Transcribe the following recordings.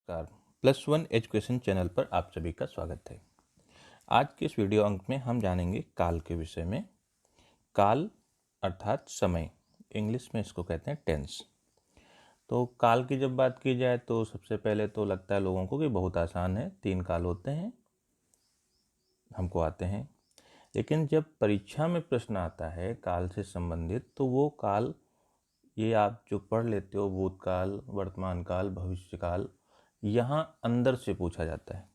नमस्कार। Plus one education channel पर आप सभी का स्वागत है। आज के इस वीडियो अंक में हम जानेंगे काल के विषय में। काल अर्थात समय, इंग्लिश में इसको कहते हैं टेंस। तो काल की जब बात की जाए तो सबसे पहले तो लगता है लोगों को कि बहुत आसान है, 3 काल होते हैं, हमको आते हैं। लेकिन जब परीक्षा में प्रश्न आता है काल से संबंधित तो वो काल, ये आप जो पढ़ लेते हो, भूतकाल, वर्तमान काल, भविष्यकाल, यहाँ अंदर से पूछा जाता है।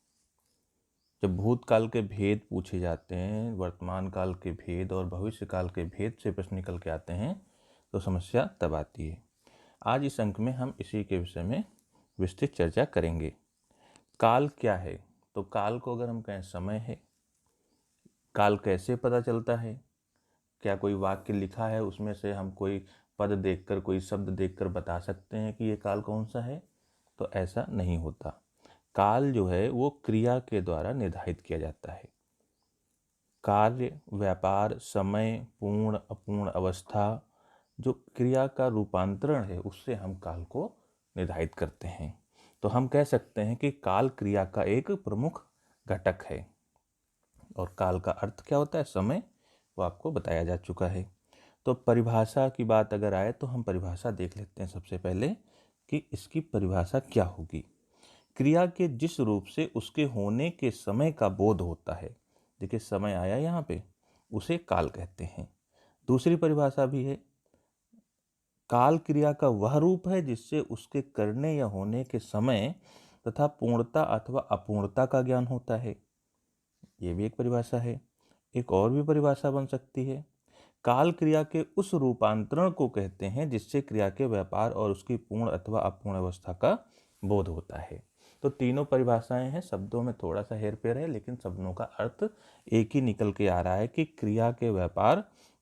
जब भूतकाल के भेद पूछे जाते हैं, वर्तमान काल के भेद और भविष्य काल के भेद से प्रश्न निकल के आते हैं तो समस्या तब आती है। आज इस अंक में हम इसी के विषय में विस्तृत चर्चा करेंगे। काल क्या है? तो काल को अगर हम कहें समय है। काल कैसे पता चलता है? क्या कोई वाक्य लिखा है उसमें से हम कोई पद देखकर, कोई शब्द देखकर बता सकते हैं कि ये काल कौन सा है? तो ऐसा नहीं होता। काल जो है वो क्रिया के द्वारा निर्धारित किया जाता है। कार्य, व्यापार, समय, पूर्ण अपूर्ण अवस्था, जो क्रिया का रूपांतरण है उससे हम काल को निर्धारित करते हैं। तो हम कह सकते हैं कि काल क्रिया का एक प्रमुख घटक है। और काल का अर्थ क्या होता है? समय, वो आपको बताया जा चुका है। तो परिभाषा की बात अगर आए तो हम परिभाषा देख लेते हैं सबसे पहले कि इसकी परिभाषा क्या होगी। क्रिया के जिस रूप से उसके होने के समय का बोध होता है, देखिए समय आया यहाँ पे, उसे काल कहते हैं। दूसरी परिभाषा भी है, काल क्रिया का वह रूप है जिससे उसके करने या होने के समय तथा पूर्णता अथवा अपूर्णता का ज्ञान होता है। ये भी एक परिभाषा है। एक और भी परिभाषा बन सकती है, काल क्रिया के उस रूपांतरण को कहते हैं जिससे क्रिया के व्यापार और उसकी पूर्ण अथवा अपूर्ण अवस्था का बोध होता है। तो तीनों परिभाषाएं हैं, शब्दों में थोड़ा सा हेरफेर है, लेकिन शब्दों का अर्थ एक ही निकल के आ रहा है कि क्रिया के व्यापार,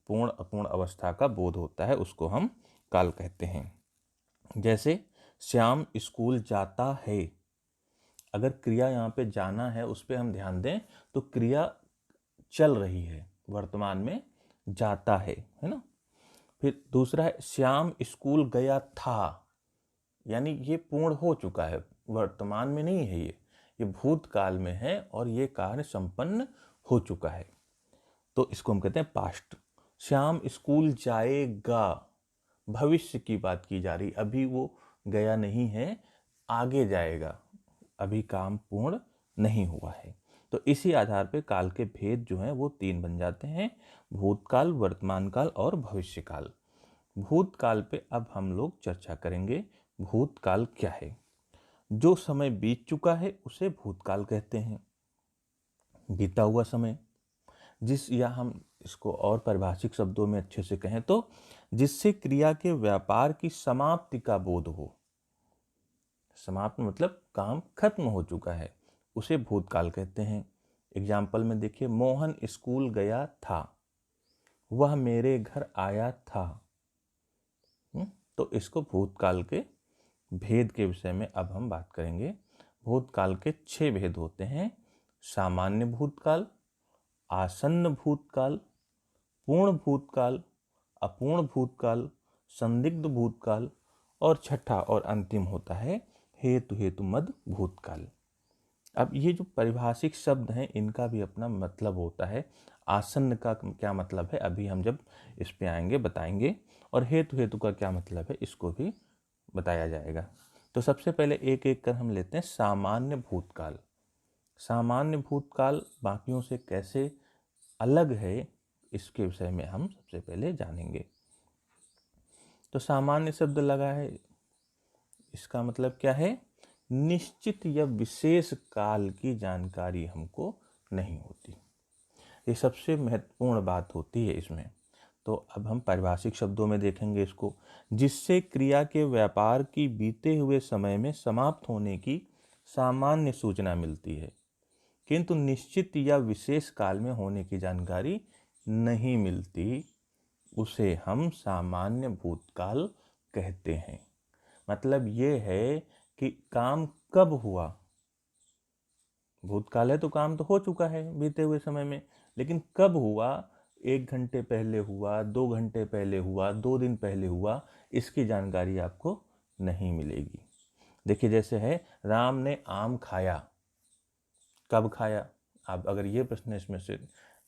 पूर्ण अपूर्ण अवस्था का बोध होता है, उसको हम काल कहते हैं। जैसे श्याम स्कूल जाता है, अगर क्रिया यहाँ पे जाना है उस पर हम ध्यान दें तो क्रिया चल रही है, वर्तमान में जाता है ना। फिर दूसरा है श्याम स्कूल गया था, यानी ये पूर्ण हो चुका है, वर्तमान में नहीं है, ये भूतकाल में है और ये कार्य संपन्न हो चुका है, तो इसको हम कहते हैं पास्ट। श्याम स्कूल जाएगा, भविष्य की बात की जा रही, अभी वो गया नहीं है, आगे जाएगा, अभी काम पूर्ण नहीं हुआ है। तो इसी आधार पे काल के भेद जो हैं वो 3 बन जाते हैं, भूतकाल, वर्तमान काल और भविष्यकाल। भूतकाल पे अब हम लोग चर्चा करेंगे। भूतकाल क्या है? जो समय बीत चुका है उसे भूतकाल कहते हैं, बीता हुआ समय। या हम इसको और परिभाषिक शब्दों में अच्छे से कहें तो जिससे क्रिया के व्यापार की समाप्ति का बोध हो। समाप्त मतलब काम खत्म हो चुका है, उसे भूतकाल कहते हैं। एग्जाम्पल में देखिए, मोहन स्कूल गया था, वह मेरे घर आया था। तो इसको भूतकाल के भेद के विषय में अब हम बात करेंगे। भूतकाल के 6 भेद होते हैं, सामान्य भूतकाल, आसन्न भूतकाल, पूर्ण भूतकाल, अपूर्ण भूतकाल, संदिग्ध भूतकाल और छठा और अंतिम होता है हेतु हेतु मद भूतकाल। अब ये जो परिभाषिक शब्द हैं इनका भी अपना मतलब होता है। आसन्न का क्या मतलब है अभी हम जब इस पे आएंगे बताएंगे, और हेतु हेतु का क्या मतलब है इसको भी बताया जाएगा। तो सबसे पहले एक एक कर हम लेते हैं सामान्य भूतकाल। सामान्य भूतकाल बाकियों से कैसे अलग है इसके विषय में हम सबसे पहले जानेंगे। तो सामान्य शब्द लगा है, इसका मतलब क्या है? निश्चित या विशेष काल की जानकारी हमको नहीं होती, ये सबसे महत्वपूर्ण बात होती है इसमें। तो अब हम पारिभाषिक शब्दों में देखेंगे इसको, जिससे क्रिया के व्यापार की बीते हुए समय में समाप्त होने की सामान्य सूचना मिलती है, किंतु निश्चित या विशेष काल में होने की जानकारी नहीं मिलती, उसे हम सामान्य भूतकाल कहते हैं। मतलब ये है कि काम कब हुआ, भूतकाल है तो काम तो हो चुका है बीते हुए समय में, लेकिन कब हुआ, 1 घंटे पहले हुआ, 2 घंटे पहले हुआ, 2 दिन पहले हुआ, इसकी जानकारी आपको नहीं मिलेगी। देखिए जैसे है राम ने आम खाया, कब खाया। आप अगर ये प्रश्न इसमें से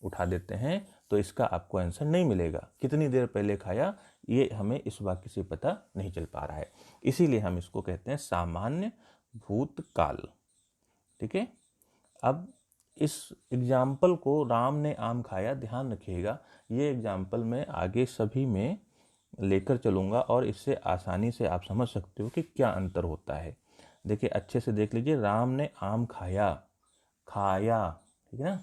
उठा देते हैं तो इसका आपको आंसर नहीं मिलेगा। कितनी देर पहले खाया ये हमें इस वाक्य से पता नहीं चल पा रहा है, इसीलिए हम इसको कहते हैं सामान्य भूतकाल। ठीक है। अब इस एग्जाम्पल को राम ने आम खाया, ध्यान रखिएगा ये एग्जाम्पल मैं आगे सभी में लेकर चलूँगा और इससे आसानी से आप समझ सकते हो कि क्या अंतर होता है। देखिए अच्छे से देख लीजिए, राम ने आम खाया, खाया, ठीक है ना।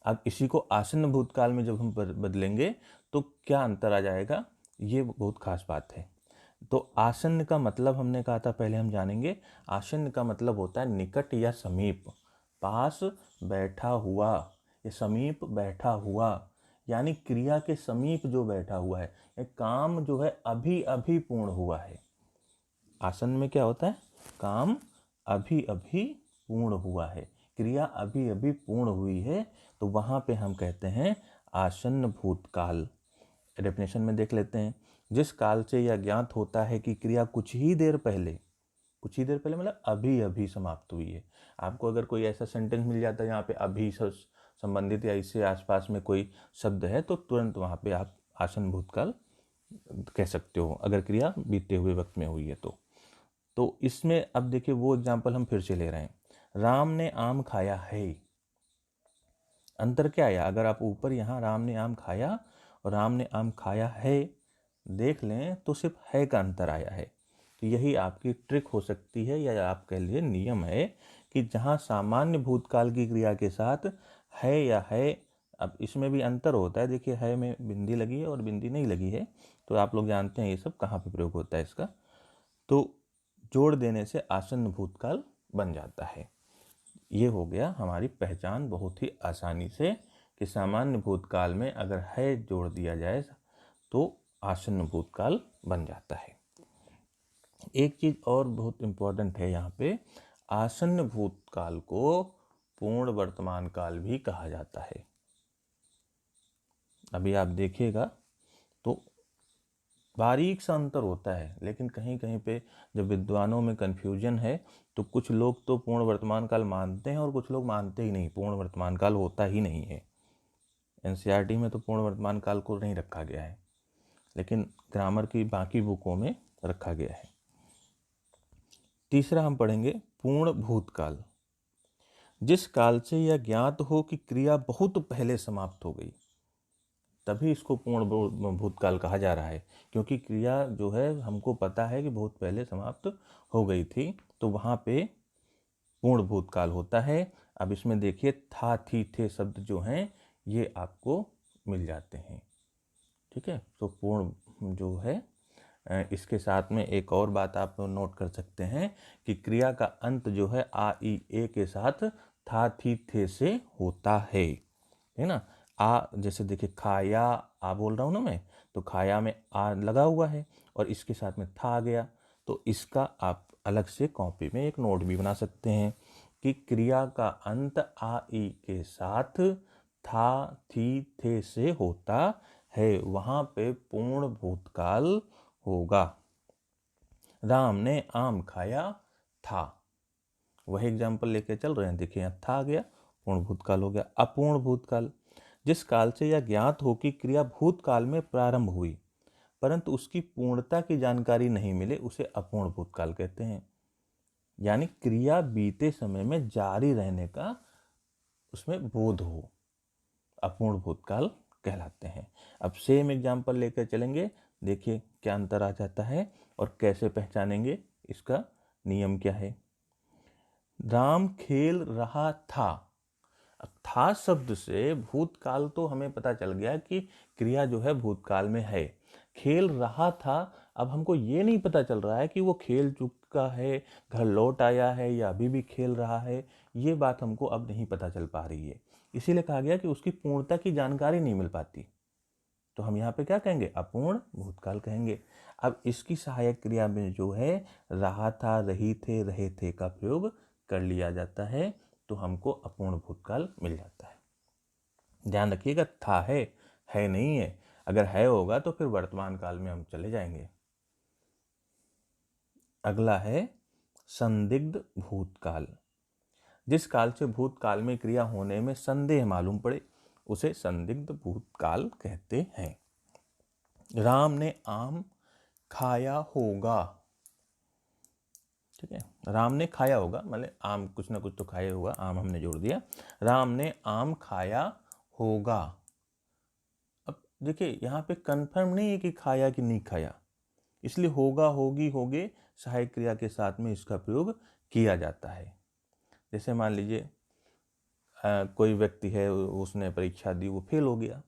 अब इसी को आसन्न भूतकाल में जब हम बदलेंगे तो क्या अंतर आ जाएगा, ये बहुत खास बात है। तो आसन्न का मतलब हमने कहा था, पहले हम जानेंगे। आसन्न का मतलब होता है निकट या समीप, पास बैठा हुआ, या समीप बैठा हुआ, यानी क्रिया के समीप जो बैठा हुआ है, ये काम जो है अभी अभी पूर्ण हुआ है। आसन्न में क्या होता है, काम अभी अभी पूर्ण हुआ है, क्रिया अभी अभी पूर्ण हुई है, तो वहाँ पे हम कहते हैं आसन्न भूतकाल। डेफिनेशन में देख लेते हैं, जिस काल से यह ज्ञात होता है कि क्रिया कुछ ही देर पहले मतलब अभी अभी समाप्त हुई है। आपको अगर कोई ऐसा सेंटेंस मिल जाता है यहाँ पे अभी से संबंधित या इससे आसपास में कोई शब्द है तो तुरंत वहाँ पे आप आसन्न भूतकाल कह सकते हो, अगर क्रिया बीते हुए वक्त में हुई है तो इसमें अब देखिए वो एग्जाम्पल हम फिर से ले रहे हैं। राम ने आम खाया है, अंतर क्या आया, अगर आप ऊपर यहाँ राम ने आम खाया और राम ने आम खाया है देख लें तो सिर्फ है का अंतर आया है। तो यही आपकी ट्रिक हो सकती है या आप कह लीजिए नियम है कि जहाँ सामान्य भूतकाल की क्रिया के साथ है या है, अब इसमें भी अंतर होता है। देखिए है में बिंदी लगी है और बिंदी नहीं लगी है, तो आप लोग जानते हैं ये सब कहाँ पे प्रयोग होता है इसका। तो जोड़ देने से आसन्न भूतकाल बन जाता है। ये हो गया हमारी पहचान बहुत ही आसानी से कि सामान्य भूतकाल में अगर है जोड़ दिया जाए तो आसन्न भूतकाल बन जाता है। एक चीज़ और बहुत इम्पोर्टेंट है यहाँ पे, आसन्न भूतकाल को पूर्ण वर्तमान काल भी कहा जाता है। अभी आप देखिएगा तो बारीक सा अंतर होता है, लेकिन कहीं कहीं पे जब विद्वानों में कन्फ्यूजन है तो कुछ लोग तो पूर्ण वर्तमान काल मानते हैं और कुछ लोग मानते ही नहीं, पूर्ण वर्तमान काल होता ही नहीं है। एनसीईआरटी में तो पूर्ण वर्तमान काल को नहीं रखा गया है, लेकिन ग्रामर की बाकी बुकों में रखा गया है। तीसरा हम पढ़ेंगे पूर्ण भूतकाल, जिस काल से यह ज्ञात हो कि क्रिया बहुत पहले समाप्त हो गई, तभी इसको पूर्ण भूतकाल कहा जा रहा है, क्योंकि क्रिया जो है हमको पता है कि बहुत पहले समाप्त हो गई थी, तो वहाँ पे पूर्ण भूतकाल होता है। अब इसमें देखिए था थी थे शब्द जो हैं ये आपको मिल जाते हैं। ठीक है, तो पूर्ण जो है इसके साथ में एक और बात आप नोट कर सकते हैं कि क्रिया का अंत जो है आ ई ए के साथ था थी थे से होता है ना। आ जैसे देखिए खाया, आ बोल रहा हूँ ना मैं, तो खाया में आ लगा हुआ है और इसके साथ में था आ गया, तो इसका आप अलग से कॉपी में एक नोट भी बना सकते हैं कि क्रिया का अंत आ ई के साथ था थी थे से होता है, वहाँ पे पूर्ण भूतकाल होगा। राम ने आम खाया था, वही एग्जाम्पल लेके चल रहे हैं। देखिए यहाँ था आ गया, पूर्ण भूतकाल हो गया। अपूर्ण भूतकाल, जिस काल से यह ज्ञात हो कि क्रिया भूतकाल में प्रारंभ हुई परंतु उसकी पूर्णता की जानकारी नहीं मिले, उसे अपूर्ण भूतकाल कहते हैं। यानी क्रिया बीते समय में जारी रहने का उसमें बोध हो, अपूर्ण भूतकाल कहलाते हैं। अब सेम एग्जाम्पल लेकर चलेंगे, देखिए क्या अंतर आ जाता है और कैसे पहचानेंगे, इसका नियम क्या है। राम खेल रहा था, अब था शब्द से भूतकाल तो हमें पता चल गया कि क्रिया जो है भूतकाल में है। खेल रहा था, अब हमको ये नहीं पता चल रहा है कि वो खेल चुका है, घर लौट आया है या अभी भी खेल रहा है, ये बात हमको अब नहीं पता चल पा रही है। इसीलिए कहा गया कि उसकी पूर्णता की जानकारी नहीं मिल पाती, तो हम यहाँ पे क्या कहेंगे, अपूर्ण भूतकाल कहेंगे। अब इसकी सहायक क्रिया में जो है रहा था, रही थे, रहे थे का प्रयोग कर लिया जाता है, तो हमको अपूर्ण भूतकाल मिल जाता है। ध्यान रखिएगा था है नहीं है, अगर है होगा तो फिर वर्तमान काल में हम चले जाएंगे। अगला है संदिग्ध भूतकाल। जिस काल से भूतकाल में क्रिया होने में संदेह मालूम पड़े उसे संदिग्ध भूतकाल कहते हैं। राम ने आम खाया होगा। ठीक है, राम ने खाया होगा मतलब आम कुछ ना कुछ तो खाया होगा, आम हमने जोड़ दिया। राम ने आम खाया होगा। अब देखिए यहाँ पे कंफर्म नहीं है कि खाया कि नहीं खाया, इसलिए होगा, होगी, होगे सहायक क्रिया के साथ में इसका प्रयोग किया जाता है। जैसे मान लीजिए कोई व्यक्ति है, उसने परीक्षा दी, वो फेल हो गया,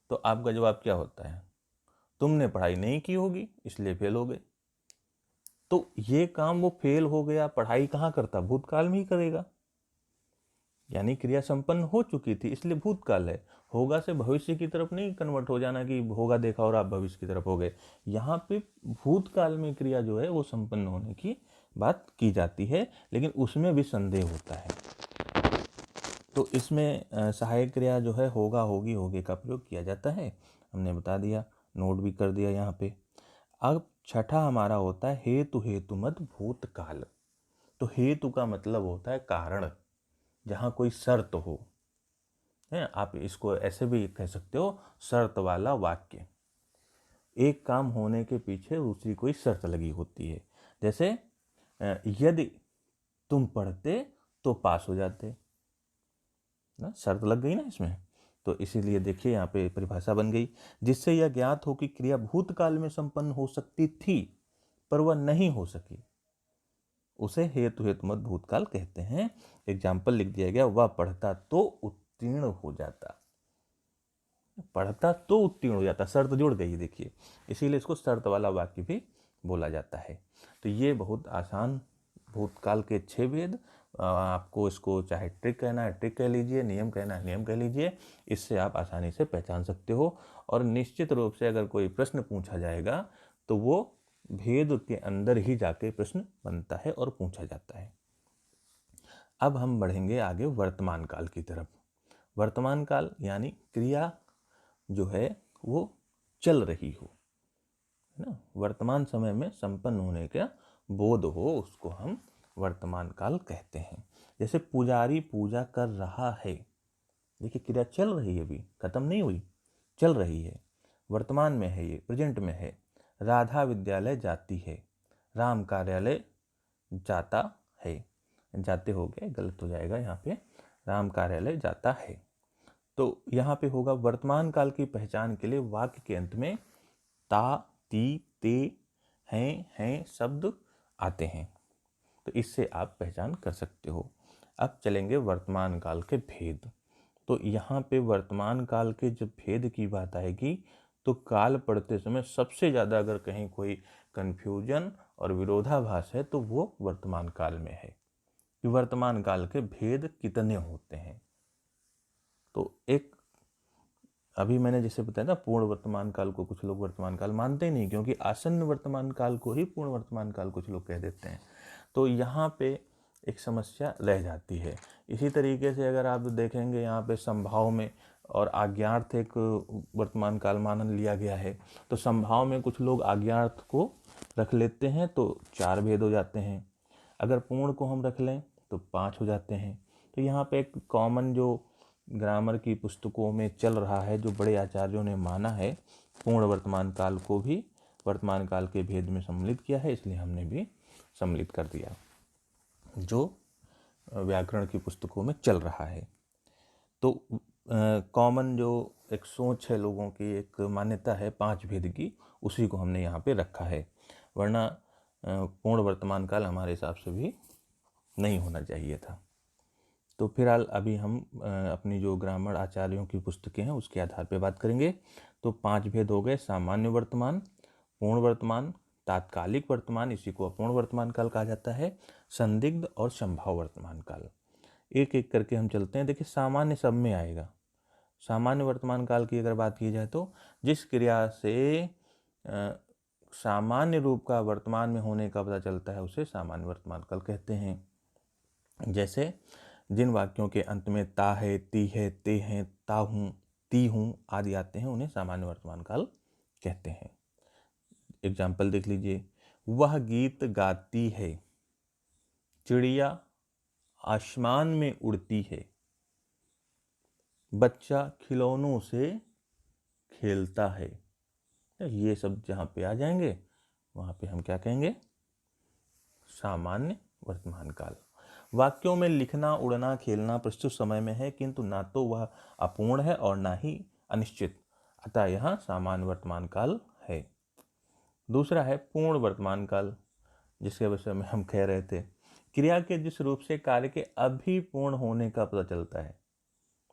तो आपका जवाब क्या होता है? तुमने पढ़ाई नहीं की होगी इसलिए फेल हो गए। तो ये काम वो फेल हो गया, पढ़ाई कहाँ करता? भूतकाल में ही करेगा, यानी क्रिया संपन्न हो चुकी थी इसलिए भूतकाल है। होगा से भविष्य की तरफ नहीं कन्वर्ट हो जाना कि होगा देखा और आप भविष्य की तरफ हो गए। यहाँ पे भूतकाल में क्रिया जो है वो संपन्न होने की बात की जाती है, लेकिन उसमें भी संदेह होता है। तो इसमें सहायक क्रिया जो है होगा, होगी, होगे का प्रयोग किया जाता है। हमने बता दिया, नोट भी कर दिया यहाँ पे। अब छठा हमारा होता है हेतु हेतुमत भूतकाल। तो हेतु का मतलब होता है कारण, जहाँ कोई शर्त हो है। आप इसको ऐसे भी कह सकते हो, शर्त वाला वाक्य। एक काम होने के पीछे दूसरी कोई शर्त लगी होती है। जैसे यदि तुम पढ़ते तो पास हो जाते ना, शर्त लग गई ना इसमें। तो इसीलिए देखिए यहाँ पे परिभाषा बन गई, जिससे यह ज्ञात हो कि क्रिया भूतकाल में संपन्न हो सकती थी पर वह नहीं हो सकी, उसे हेतु हेतुमत भूतकाल कहते हैं। एग्जाम्पल लिख दिया गया, वह पढ़ता तो उत्तीर्ण हो जाता। पढ़ता तो उत्तीर्ण हो जाता, शर्त जुड़ गई देखिए, इसीलिए इसको शर्त वाला वाक्य भी बोला जाता है। तो ये बहुत आसान भूतकाल के 6 भेद। आपको इसको चाहे ट्रिक कहना है ट्रिक कह लीजिए, नियम कहना है नियम कह लीजिए, इससे आप आसानी से पहचान सकते हो। और निश्चित रूप से अगर कोई प्रश्न पूछा जाएगा तो वो भेद के अंदर ही जाके प्रश्न बनता है और पूछा जाता है। अब हम बढ़ेंगे आगे वर्तमान काल की तरफ। वर्तमान काल यानी क्रिया जो है वो चल रही हो, है ना, वर्तमान समय में संपन्न होने का बोध हो, उसको हम वर्तमान काल कहते हैं। जैसे पुजारी पूजा कर रहा है, देखिए क्रिया चल रही है, अभी खत्म नहीं हुई, चल रही है, वर्तमान में है, ये प्रेजेंट में है। राधा विद्यालय जाती है, राम कार्यालय जाता है, जाते हो गए गलत हो जाएगा यहाँ पे, राम कार्यालय जाता है। तो यहाँ पे होगा वर्तमान काल की पहचान के लिए वाक्य के अंत में ता, ती, ते, हैं शब्द आते हैं, तो इससे आप पहचान कर सकते हो। अब चलेंगे वर्तमान काल के भेद। तो यहाँ पे वर्तमान काल के जब भेद की बात आएगी तो काल पढ़ते समय सबसे ज़्यादा अगर कहीं कोई कन्फ्यूजन और विरोधाभास है तो वो वर्तमान काल में है कि वर्तमान काल के भेद कितने होते हैं। तो एक अभी मैंने जैसे बताया ना, पूर्ण वर्तमान काल को कुछ लोग वर्तमान काल मानते ही नहीं, क्योंकि आसन्न वर्तमान काल को ही पूर्ण वर्तमान काल कुछ लोग कह देते हैं। तो यहाँ पे एक समस्या रह जाती है। इसी तरीके से अगर आप देखेंगे यहाँ पे संभाव में और आज्ञार्थ एक वर्तमान काल मान लिया गया है, तो संभाव में कुछ लोग आज्ञार्थ को रख लेते हैं तो 4 भेद हो जाते हैं, अगर पूर्ण को हम रख लें तो 5 हो जाते हैं। तो यहाँ पे एक कॉमन जो ग्रामर की पुस्तकों में चल रहा है, जो बड़े आचार्यों ने माना है, पूर्ण वर्तमान काल को भी वर्तमान काल के भेद में सम्मिलित किया है, इसलिए हमने भी सम्मिलित कर दिया, जो व्याकरण की पुस्तकों में चल रहा है। तो कॉमन जो एक सोच है लोगों की, एक मान्यता है 5 भेद की, उसी को हमने यहाँ पे रखा है, वरना पूर्ण वर्तमान काल हमारे हिसाब से भी नहीं होना चाहिए था। तो फिलहाल अभी हम अपनी जो ग्रामर आचार्यों की पुस्तकें हैं उसके आधार पर बात करेंगे। तो 5 भेद हो गए, सामान्य वर्तमान, पूर्ण वर्तमान, तात्कालिक वर्तमान, इसी को अपूर्ण वर्तमान काल कहा जाता है, संदिग्ध और संभाव वर्तमान काल। एक एक करके हम चलते हैं। देखिए सामान्य सब में आएगा। सामान्य वर्तमान काल की अगर बात की जाए तो जिस क्रिया से सामान्य रूप का वर्तमान में होने का पता चलता है उसे सामान्य वर्तमान काल कहते हैं। जैसे जिन वाक्यों के अंत में ता है, ती है, ते हैं, ता हूँ, ती हूँ आदि आते हैं, उन्हें सामान्य वर्तमान काल कहते हैं। एग्जाम्पल देख लीजिए, वह गीत गाती है, चिड़िया आसमान में उड़ती है, बच्चा खिलौनों से खेलता है। ये सब जहाँ पे आ जाएंगे वहाँ पे हम क्या कहेंगे, सामान्य वर्तमान काल। वाक्यों में लिखना, उड़ना, खेलना प्रस्तुत समय में है, किंतु ना तो वह अपूर्ण है और ना ही अनिश्चित, अतः यह सामान्य वर्तमान काल है। दूसरा है पूर्ण वर्तमान काल, जिसके विषय में हम कह रहे थे, क्रिया के जिस रूप से कार्य के अभी पूर्ण होने का पता चलता है।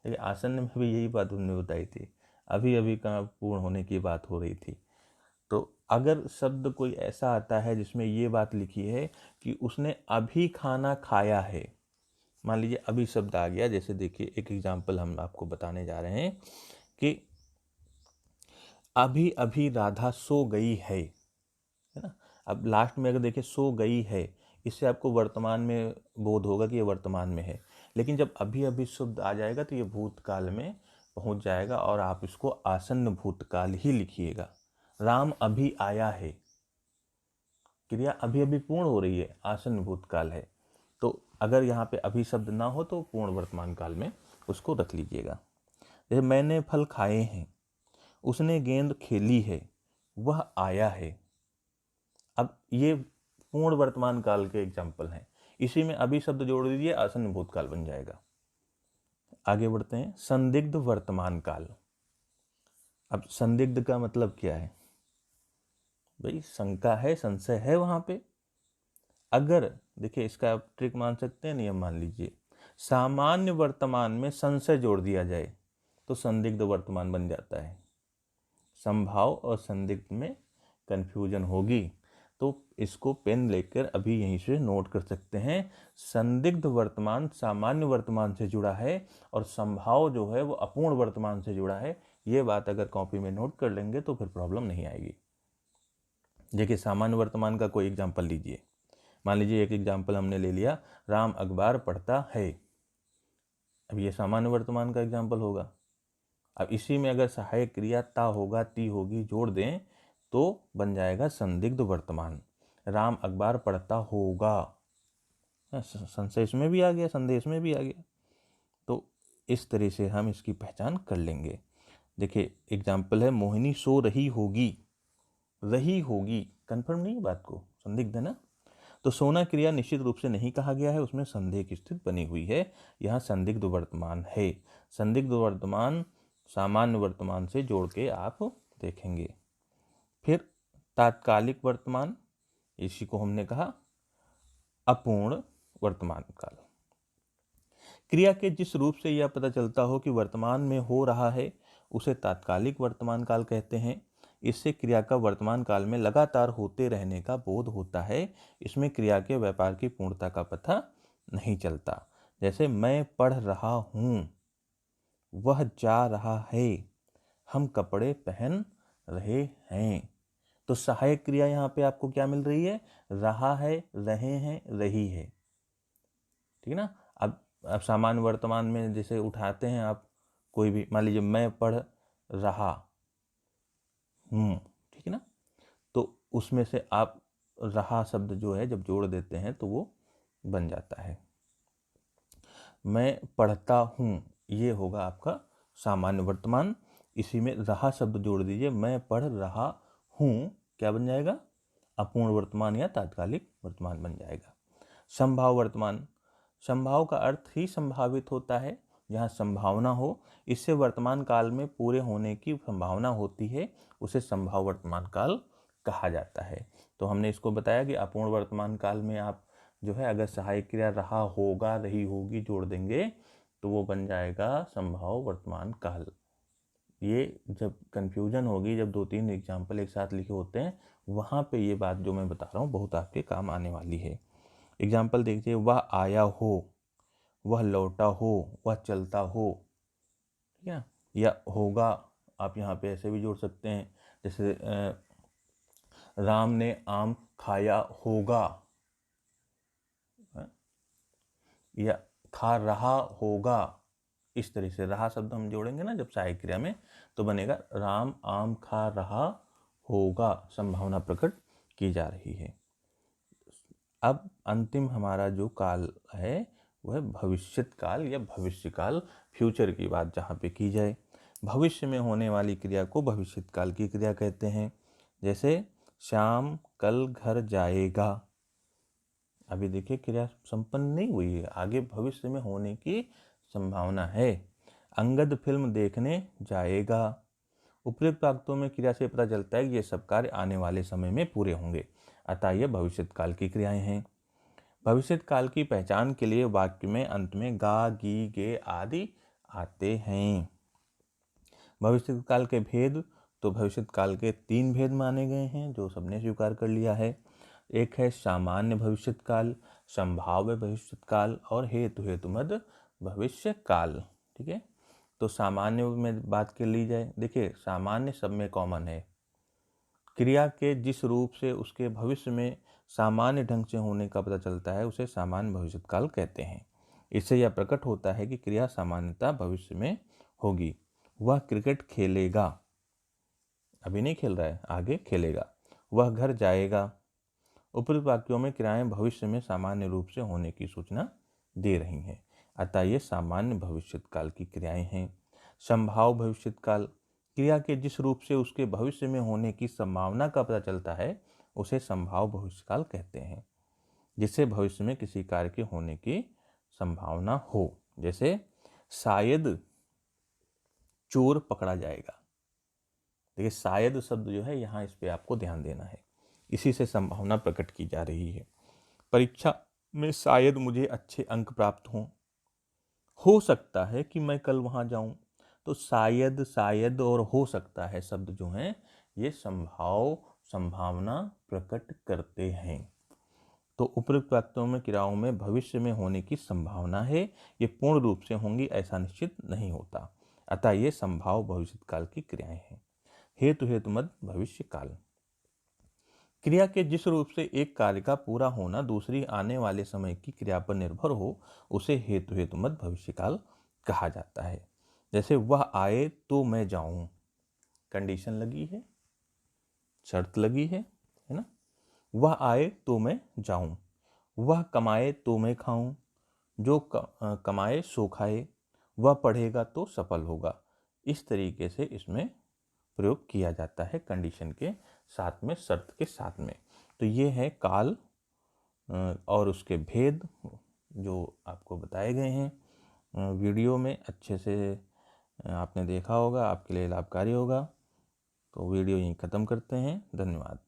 देखिए आसन्न में भी यही बात हमने बताई थी, अभी अभी का पूर्ण होने की बात हो रही थी। तो अगर शब्द कोई ऐसा आता है जिसमें ये बात लिखी है कि उसने अभी खाना खाया है, मान लीजिए अभी शब्द आ गया, जैसे देखिए एक एग्जाम्पल हम आपको बताने जा रहे हैं कि अभी अभी राधा सो गई है ना। अब लास्ट में अगर देखिए सो गई है, इससे आपको वर्तमान में बोध होगा कि ये वर्तमान में है, लेकिन जब अभी अभी शब्द आ जाएगा तो ये भूतकाल में पहुंच जाएगा और आप इसको आसन्न भूतकाल ही लिखिएगा। राम अभी आया है, क्रिया अभी अभी पूर्ण हो रही है, आसन्न भूतकाल है। तो अगर यहाँ पे अभी शब्द ना हो तो पूर्ण वर्तमान काल में उसको रख लीजिएगा। जैसे मैंने फल खाए हैं, उसने गेंद खेली है, वह आया है। अब ये पूर्ण वर्तमान काल के एग्जाम्पल हैं, इसी में अभी शब्द जोड़ दीजिए, आसन्न भूतकाल बन जाएगा। आगे बढ़ते हैं, संदिग्ध वर्तमान काल। अब संदिग्ध का मतलब क्या है भाई, शंका है, संशय है वहां पे। अगर देखिए इसका आप ट्रिक मान सकते हैं, नियम मान लीजिए, सामान्य वर्तमान में संशय जोड़ दिया जाए तो संदिग्ध वर्तमान बन जाता है। संभाव और संदिग्ध में कंफ्यूजन होगी तो इसको पेन लेकर अभी यहीं से नोट कर सकते हैं। संदिग्ध वर्तमान सामान्य वर्तमान से जुड़ा है और संभाव जो है वो अपूर्ण वर्तमान से जुड़ा है। ये बात अगर कॉपी में नोट कर लेंगे तो फिर प्रॉब्लम नहीं आएगी। देखिए सामान्य वर्तमान का कोई एग्जाम्पल लीजिए, मान लीजिए एक एग्जाम्पल हमने ले लिया, राम अखबार पढ़ता है। अब ये सामान्य वर्तमान का एग्जाम्पल होगा। अब इसी में अगर सहायक क्रिया ता होगा, ती होगी, जोड़ दें तो बन जाएगा संदिग्ध वर्तमान। राम अखबार पढ़ता होगा, संशय में भी आ गया, संदेश में भी आ गया। तो इस तरह से हम इसकी पहचान कर लेंगे। देखिए एग्जाम्पल है, मोहिनी सो रही होगी, रही होगी कंफर्म नहीं है बात को, संदिग्ध है ना। तो सोना क्रिया निश्चित रूप से नहीं कहा गया है, उसमें संदेह की स्थिति बनी हुई है, यहाँ संदिग्ध वर्तमान है। संदिग्ध वर्तमान सामान्य वर्तमान से जोड़ के आप देखेंगे। फिर तात्कालिक वर्तमान, इसी को हमने कहा अपूर्ण वर्तमान काल। क्रिया के जिस रूप से यह पता चलता हो कि वर्तमान में हो रहा है उसे तात्कालिक वर्तमान काल कहते हैं। इससे क्रिया का वर्तमान काल में लगातार होते रहने का बोध होता है। इसमें क्रिया के व्यापार की पूर्णता का पता नहीं चलता। जैसे मैं पढ़ रहा हूँ, वह जा रहा है, हम कपड़े पहन रहे हैं। तो सहायक क्रिया यहाँ पे आपको क्या मिल रही है, रहा है, रहे हैं, रही है। ठीक है ना। अब सामान्य वर्तमान में जैसे उठाते हैं आप कोई भी, मान लीजिए मैं पढ़ रहा हूँ, ठीक है ना, तो उसमें से आप रहा शब्द जो है जब जोड़ देते हैं तो वो बन जाता है। मैं पढ़ता हूँ, ये होगा आपका सामान्य वर्तमान। इसी में रहा शब्द जोड़ दीजिए, मैं पढ़ रहा हूँ, क्या बन जाएगा, अपूर्ण वर्तमान या तात्कालिक वर्तमान बन जाएगा। संभाव वर्तमान, संभाव का अर्थ ही संभावित होता है, जहाँ संभावना हो, इससे वर्तमान काल में पूरे होने की संभावना होती है, उसे संभाव वर्तमान काल कहा जाता है। तो हमने इसको बताया कि अपूर्ण वर्तमान काल में आप जो है अगर सहायक क्रिया रहा होगा, रही होगी जोड़ देंगे तो वो बन जाएगा संभाव वर्तमान काल। ये जब कंफ्यूजन होगी, जब 2-3 एग्जाम्पल एक साथ लिखे होते हैं, वहाँ पे ये बात जो मैं बता रहा हूँ बहुत आपके काम आने वाली है। एग्जाम्पल देखिए, वह आया हो, वह लौटा हो, वह चलता हो, ठीक है, या होगा आप यहाँ पे ऐसे भी जोड़ सकते हैं, जैसे राम ने आम खाया होगा, या खा रहा होगा। इस तरह से रहा शब्द हम जोड़ेंगे ना जब सहायक क्रिया में, तो बनेगा राम आम खा रहा होगा, संभावना प्रकट की जा रही है। अब अंतिम हमारा जो काल है वह भविष्यत काल या भविष्य काल, फ्यूचर की बात जहाँ पे की जाए। भविष्य में होने वाली क्रिया को भविष्यत काल की क्रिया कहते हैं। जैसे श्याम कल घर जाएगा, अभी देखिए क्रिया संपन्न नहीं हुई है, आगे भविष्य में होने की संभावना है। अंगद फिल्म देखने जाएगा। उपयुक्त वाक्यों में क्रिया से पता चलता है कि ये सब कार्य आने वाले समय में पूरे होंगे, अतः ये भविष्यत काल की क्रियाएं हैं। भविष्यत काल की पहचान के लिए वाक्य में अंत में गा, गी, गे आदि आते हैं। भविष्यत काल के भेद, तो भविष्यत काल के 3 भेद माने गए हैं जो सबने स्वीकार कर लिया है। एक है सामान्य भविष्यत काल, संभाव्य भविष्यत काल और हेतु हेतुमद भविष्य काल। ठीक है, तो सामान्य में बात कर ली जाए, देखिए सामान्य सब में कॉमन है। क्रिया के जिस रूप से उसके भविष्य में सामान्य ढंग से होने का पता चलता है उसे सामान्य भविष्यत काल कहते हैं। इससे यह प्रकट होता है कि क्रिया सामान्यतः भविष्य में होगी। वह क्रिकेट खेलेगा, अभी नहीं खेल रहा है, आगे खेलेगा। वह घर जाएगा। उपयुक्त वाक्यों में क्रियाएं भविष्य में सामान्य रूप से होने की सूचना दे रही हैं, अतः ये सामान्य भविष्यत काल की क्रियाएं हैं। संभाव भविष्यत काल, क्रिया के जिस रूप से उसके भविष्य में होने की संभावना का पता चलता है उसे संभाव भविष्यकाल कहते हैं, जिससे भविष्य में किसी कार्य के होने की संभावना हो। जैसे शायद चोर पकड़ा जाएगा। देखिए शायद शब्द जो है यहाँ इस पे आपको ध्यान देना है, इसी से संभावना प्रकट की जा रही है। परीक्षा में शायद मुझे अच्छे अंक प्राप्त हों, हो सकता है कि मैं कल वहाँ जाऊँ। तो शायद, शायद और हो सकता है शब्द जो हैं ये संभावना प्रकट करते हैं। तो उपयुक्त वाक्यों में क्रियाओं में भविष्य में होने की संभावना है, ये पूर्ण रूप से होंगी ऐसा निश्चित नहीं होता, अतः ये संभाव भविष्य काल की क्रियाएं हैं। हेतु हेतुमद भविष्य काल, क्रिया के जिस रूप से एक कार्य का पूरा होना दूसरी आने वाले समय की क्रिया पर निर्भर हो उसे हेतु हेतुमद भविष्य काल कहा जाता है। जैसे वह आए तो मैं जाऊं, कंडीशन लगी है, शर्त लगी है ना। वह आए तो मैं जाऊं। वह कमाए तो मैं खाऊं, जो कमाए सो खाए। वह पढ़ेगा तो सफल होगा। इस तरीके से इसमें प्रयोग किया जाता है कंडीशन के साथ में, शर्त के साथ में। तो ये है काल और उसके भेद जो आपको बताए गए हैं वीडियो में, अच्छे से आपने देखा होगा, आपके लिए लाभकारी होगा। तो वीडियो यहीं ख़त्म करते हैं। धन्यवाद।